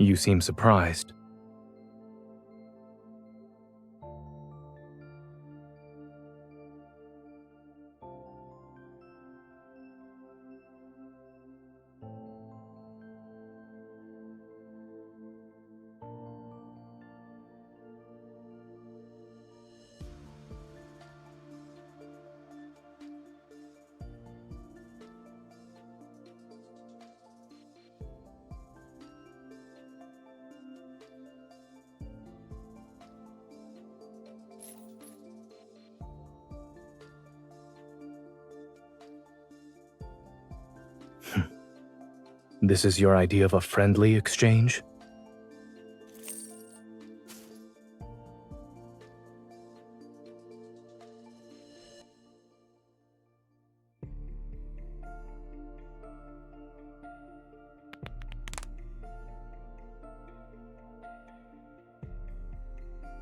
You seem surprised. This is your idea of a friendly exchange?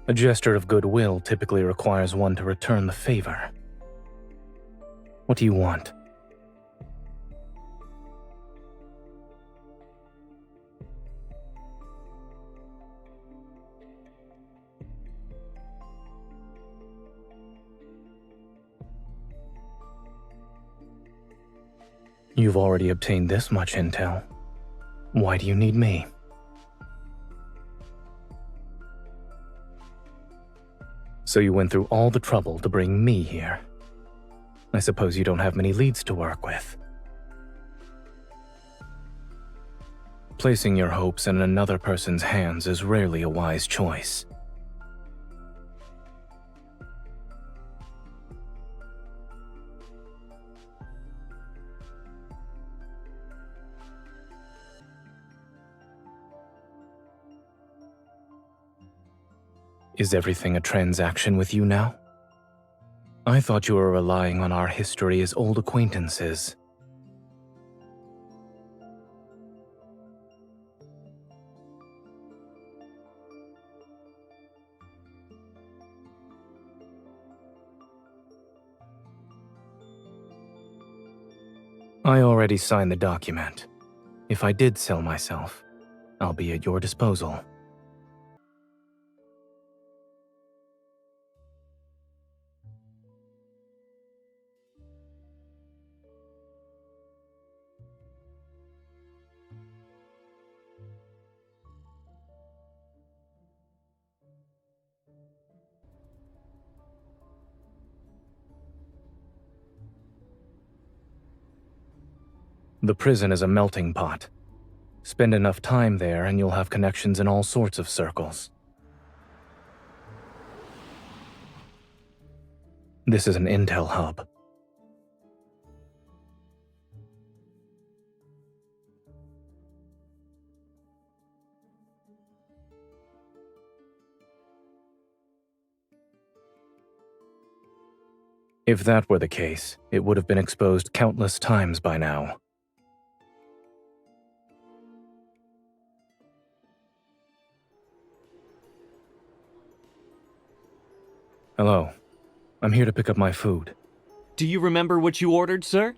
A gesture of goodwill typically requires one to return the favor. What do you want? You've already obtained this much intel. Why do you need me? So you went through all the trouble to bring me here. I suppose you don't have many leads to work with. Placing your hopes in another person's hands is rarely a wise choice. Is everything a transaction with you now? I thought you were relying on our history as old acquaintances. I already signed the document. If I did sell myself, I'll be at your disposal. The prison is a melting pot. Spend enough time there and you'll have connections in all sorts of circles. This is an intel hub. If that were the case, it would have been exposed countless times by now. Hello. I'm here to pick up my food. Do you remember what you ordered, sir?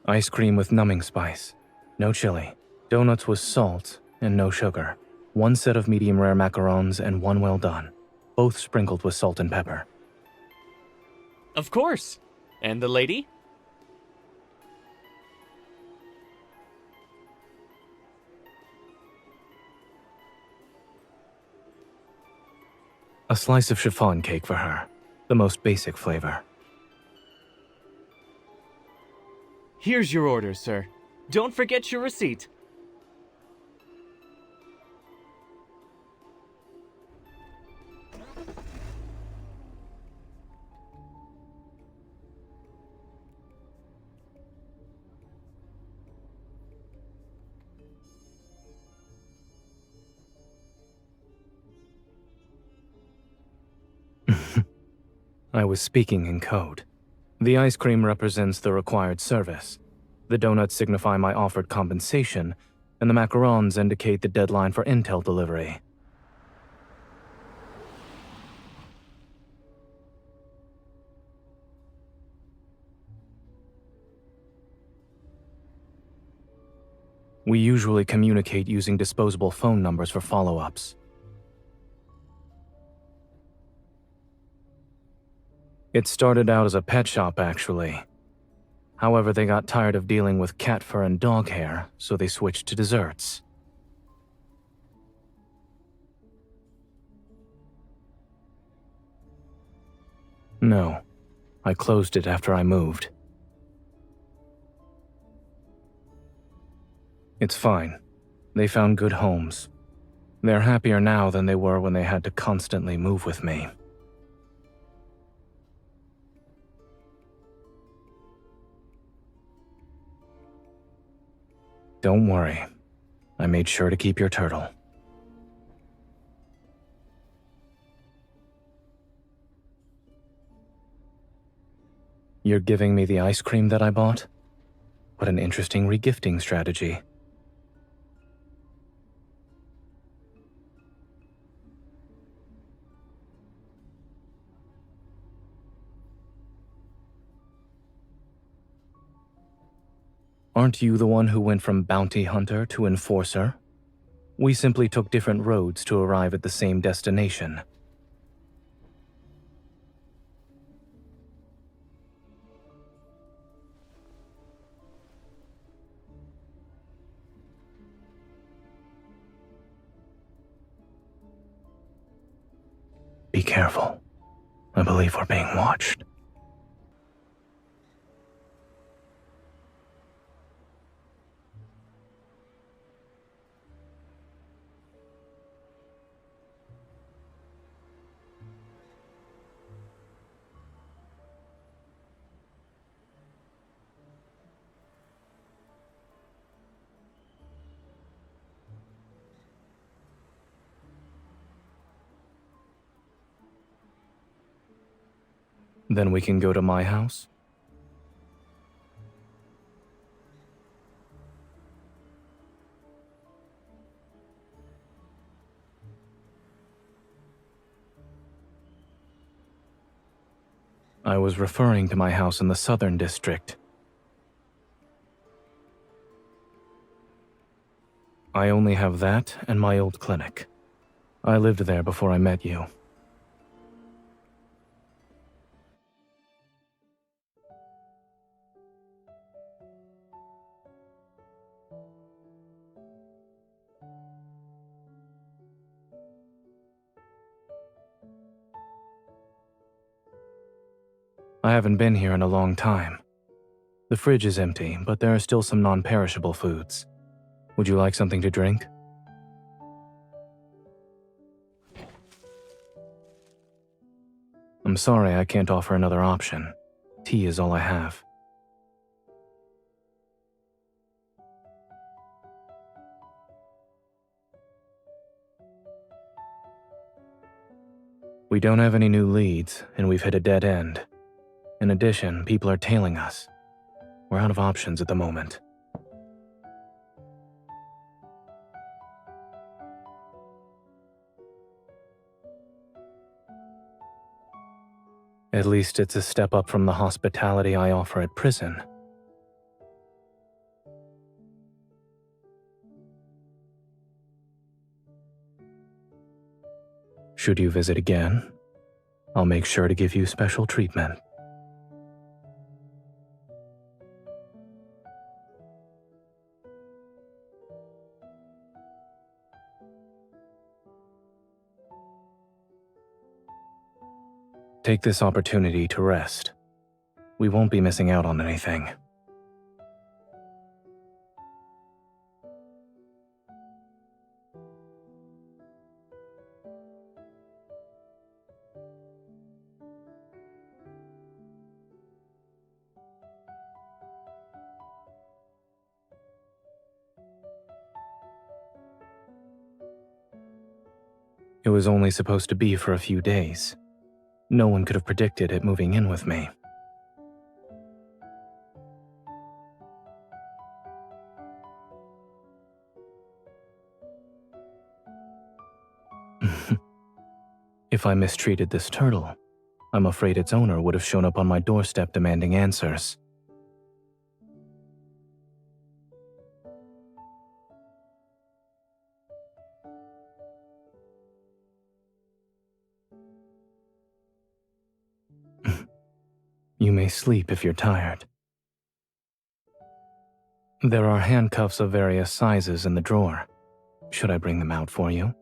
Ice cream with numbing spice. No chili. Donuts with salt and no sugar. 1 set of medium rare macarons and 1 well done. Both sprinkled with salt and pepper. Of course. And the lady? A slice of chiffon cake for her. The most basic flavor. Here's your order, sir. Don't forget your receipt. I was speaking in code. The ice cream represents the required service. The donuts signify my offered compensation, and the macarons indicate the deadline for intel delivery. We usually communicate using disposable phone numbers for follow-ups. It started out as a pet shop, actually. However, they got tired of dealing with cat fur and dog hair, so they switched to desserts. No, I closed it after I moved. It's fine. They found good homes. They're happier now than they were when they had to constantly move with me. Don't worry. I made sure to keep your turtle. You're giving me the ice cream that I bought? What an interesting regifting strategy. Aren't you the one who went from bounty hunter to enforcer? We simply took different roads to arrive at the same destination. Be careful. I believe we're being watched. Then we can go to my house? I was referring to my house in the Southern District. I only have that and my old clinic. I lived there before I met you. I haven't been here in a long time. The fridge is empty, but there are still some non-perishable foods. Would you like something to drink? I'm sorry I can't offer another option. Tea is all I have. We don't have any new leads, and we've hit a dead end. In addition, people are tailing us. We're out of options at the moment. At least it's a step up from the hospitality I offer at prison. Should you visit again, I'll make sure to give you special treatment. Take this opportunity to rest. We won't be missing out on anything. It was only supposed to be for a few days. No one could have predicted it moving in with me. If I mistreated this turtle, I'm afraid its owner would have shown up on my doorstep demanding answers. You may sleep if you're tired. There are handcuffs of various sizes in the drawer. Should I bring them out for you?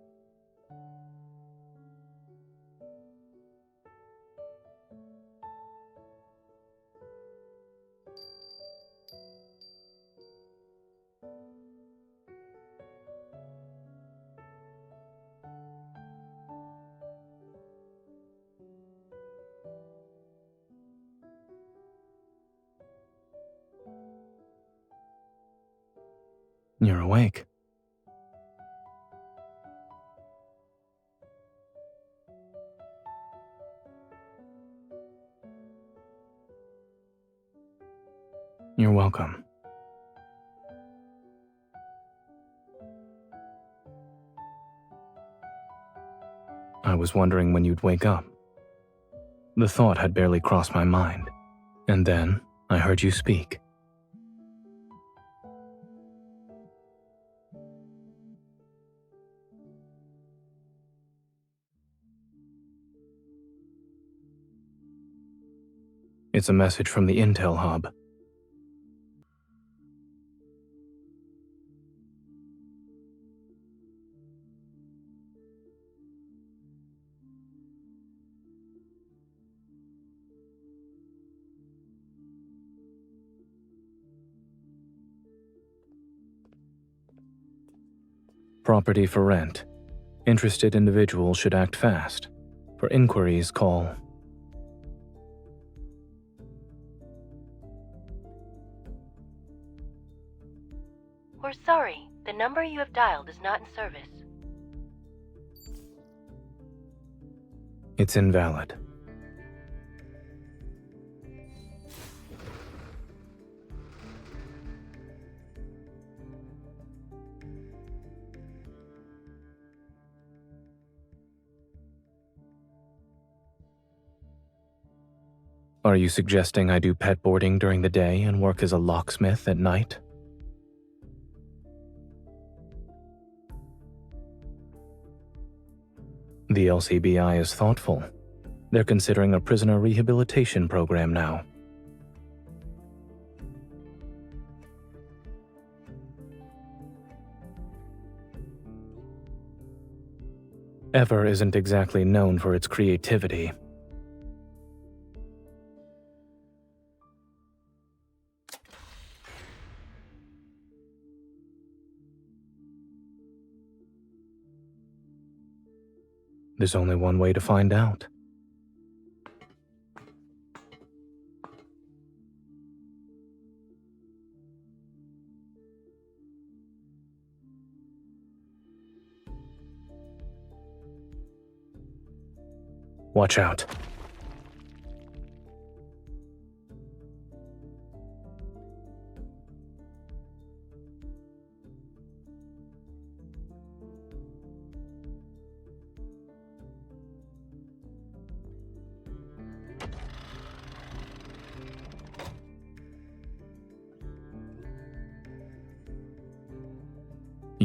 You're awake. You're welcome. I was wondering when you'd wake up. The thought had barely crossed my mind, and then I heard you speak. It's a message from the Intel hub. Property for rent. Interested individuals should act fast. For inquiries, call. We're sorry, the number you have dialed is not in service. It's invalid. Are you suggesting I do pet boarding during the day and work as a locksmith at night? The LCBI is thoughtful. They're considering a prisoner rehabilitation program now. Ever isn't exactly known for its creativity. There's only one way to find out. Watch out.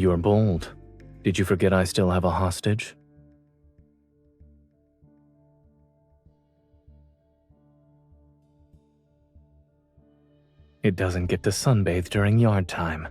You're bold. Did you forget I still have a hostage? It doesn't get to sunbathe during yard time.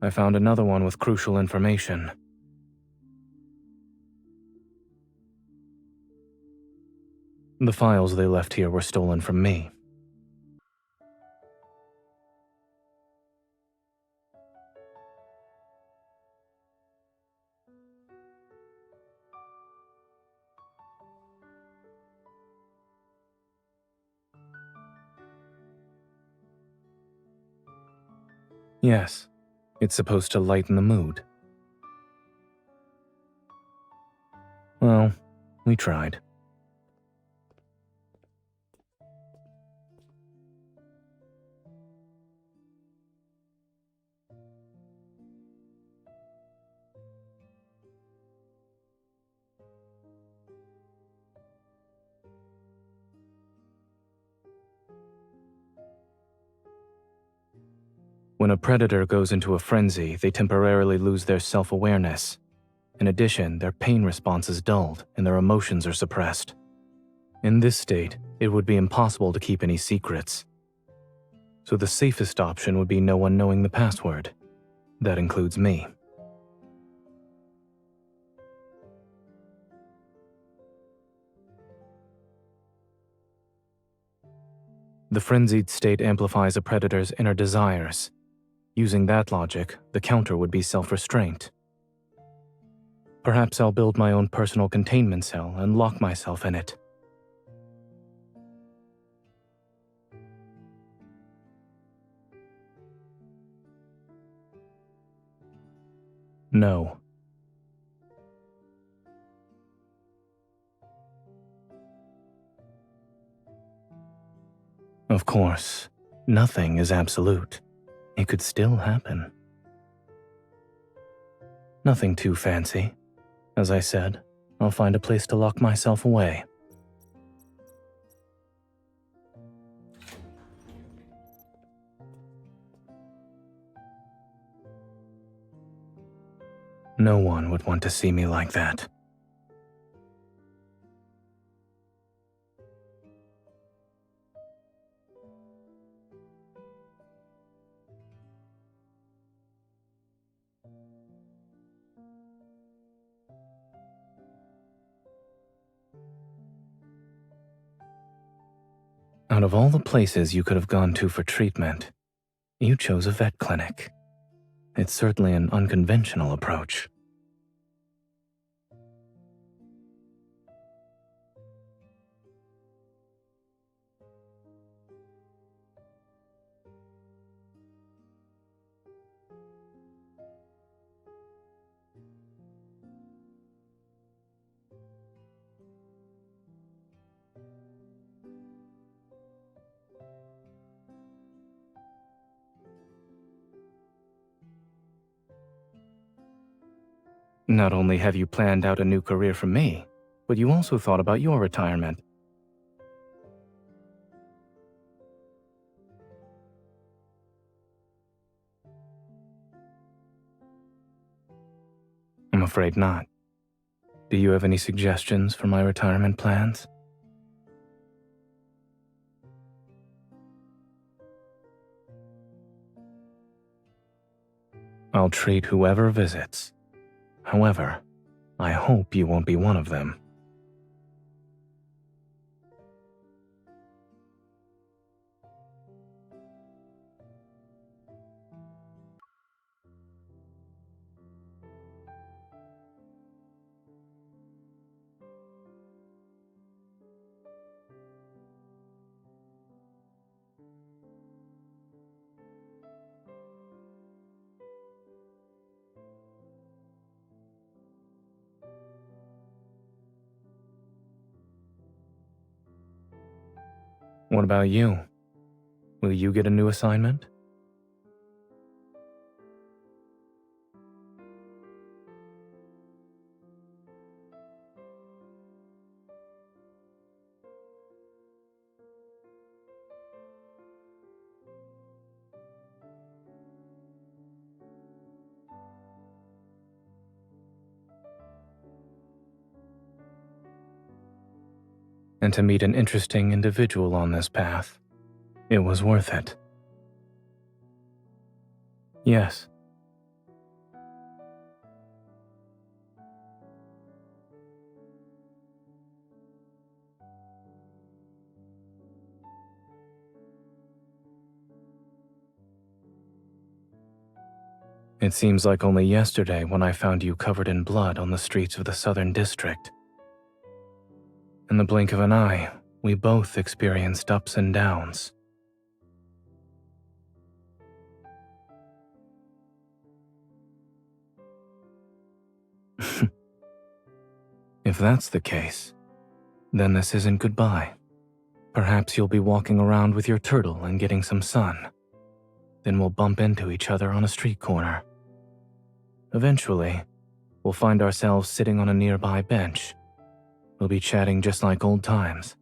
I found another one with crucial information. The files they left here were stolen from me. Yes, it's supposed to lighten the mood. Well, we tried. When a predator goes into a frenzy, they temporarily lose their self-awareness. In addition, their pain response is dulled and their emotions are suppressed. In this state, it would be impossible to keep any secrets. So the safest option would be no one knowing the password. That includes me. The frenzied state amplifies a predator's inner desires. Using that logic, the counter would be self-restraint. Perhaps I'll build my own personal containment cell and lock myself in it. No. Of course, nothing is absolute. It could still happen. Nothing too fancy. As I said, I'll find a place to lock myself away. No one would want to see me like that. Out of all the places you could have gone to for treatment, you chose a vet clinic. It's certainly an unconventional approach. Not only have you planned out a new career for me, but you also thought about your retirement. I'm afraid not. Do you have any suggestions for my retirement plans? I'll treat whoever visits. However, I hope you won't be one of them. What about you? Will you get a new assignment? And to meet an interesting individual on this path, it was worth it. Yes. It seems like only yesterday when I found you covered in blood on the streets of the Southern District. In the blink of an eye, we both experienced ups and downs. If that's the case, then this isn't goodbye. Perhaps you'll be walking around with your turtle and getting some sun. Then we'll bump into each other on a street corner. Eventually, we'll find ourselves sitting on a nearby bench. We'll be chatting just like old times.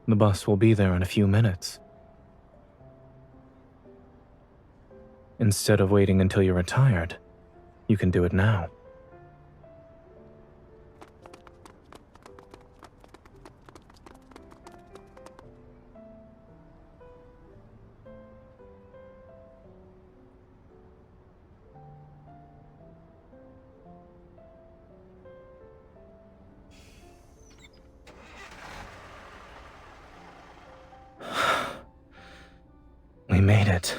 The bus will be there in a few minutes. Instead of waiting until you're retired, you can do it now. We made it.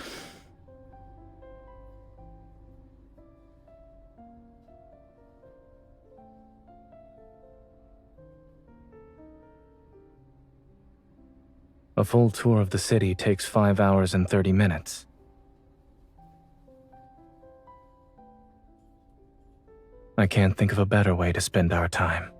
A full tour of the city takes 5 hours and 30 minutes. I can't think of a better way to spend our time.